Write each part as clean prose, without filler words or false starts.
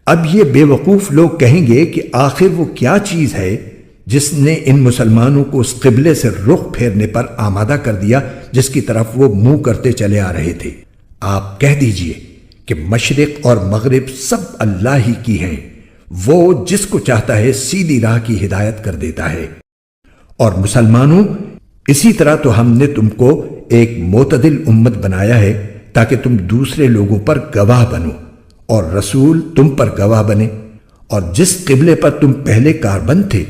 اب یہ بے وقوف لوگ کہیں گے کہ آخر وہ کیا چیز ہے جس نے ان مسلمانوں کو اس قبلے سے رخ پھیرنے پر آمادہ کر دیا جس کی طرف وہ منہ کرتے چلے آ رہے تھے؟ آپ کہہ دیجئے کہ مشرق اور مغرب سب اللہ ہی کی ہیں، وہ جس کو چاہتا ہے سیدھی راہ کی ہدایت کر دیتا ہے۔ اور مسلمانوں، اسی طرح تو ہم نے تم کو ایک معتدل امت بنایا ہے تاکہ تم دوسرے لوگوں پر گواہ بنو اور رسول تم پر گواہ بنے، اور جس قبلے پر تم پہلے کاربند تھے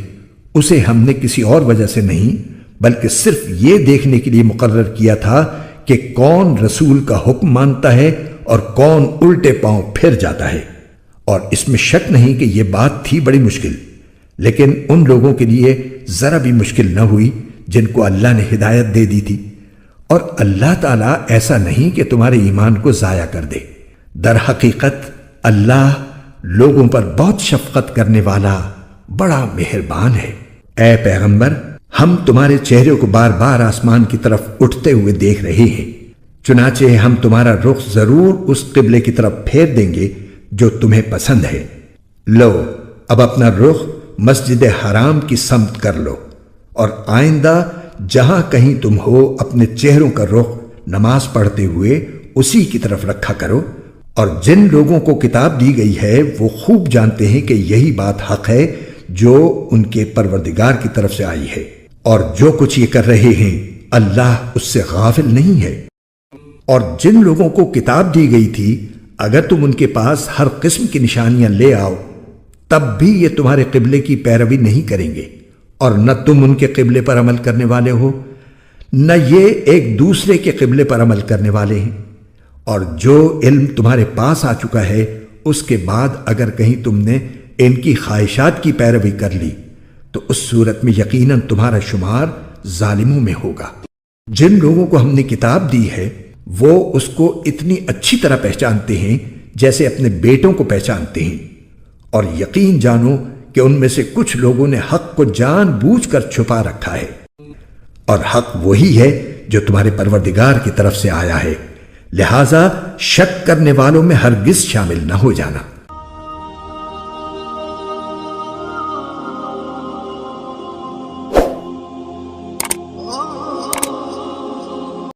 اسے ہم نے کسی اور وجہ سے نہیں بلکہ صرف یہ دیکھنے کے لیے مقرر کیا تھا کہ کون رسول کا حکم مانتا ہے اور کون الٹے پاؤں پھر جاتا ہے۔ اور اس میں شک نہیں کہ یہ بات تھی بڑی مشکل، لیکن ان لوگوں کے لیے ذرا بھی مشکل نہ ہوئی جن کو اللہ نے ہدایت دے دی تھی۔ اور اللہ تعالیٰ ایسا نہیں کہ تمہارے ایمان کو ضائع کر دے، در حقیقت اللہ لوگوں پر بہت شفقت کرنے والا بڑا مہربان ہے۔ اے پیغمبر، ہم تمہارے چہرے کو بار بار آسمان کی طرف اٹھتے ہوئے دیکھ رہے ہیں، چنانچہ ہم تمہارا رخ ضرور اس قبلے کی طرف پھیر دیں گے جو تمہیں پسند ہے۔ لو، اب اپنا رخ مسجد حرام کی سمت کر لو، اور آئندہ جہاں کہیں تم ہو اپنے چہروں کا رخ نماز پڑھتے ہوئے اسی کی طرف رکھا کرو۔ اور جن لوگوں کو کتاب دی گئی ہے وہ خوب جانتے ہیں کہ یہی بات حق ہے جو ان کے پروردگار کی طرف سے آئی ہے، اور جو کچھ یہ کر رہے ہیں اللہ اس سے غافل نہیں ہے۔ اور جن لوگوں کو کتاب دی گئی تھی اگر تم ان کے پاس ہر قسم کی نشانیاں لے آؤ تب بھی یہ تمہارے قبلے کی پیروی نہیں کریں گے، اور نہ تم ان کے قبلے پر عمل کرنے والے ہو نہ یہ ایک دوسرے کے قبلے پر عمل کرنے والے ہیں۔ اور جو علم تمہارے پاس آ چکا ہے اس کے بعد اگر کہیں تم نے ان کی خواہشات کی پیروی کر لی تو اس صورت میں یقیناً تمہارا شمار ظالموں میں ہوگا۔ جن لوگوں کو ہم نے کتاب دی ہے وہ اس کو اتنی اچھی طرح پہچانتے ہیں جیسے اپنے بیٹوں کو پہچانتے ہیں، اور یقین جانو کہ ان میں سے کچھ لوگوں نے حق کو جان بوجھ کر چھپا رکھا ہے، اور حق وہی ہے جو تمہارے پروردگار کی طرف سے آیا ہے، لہذا شک کرنے والوں میں ہرگز شامل نہ ہو جانا۔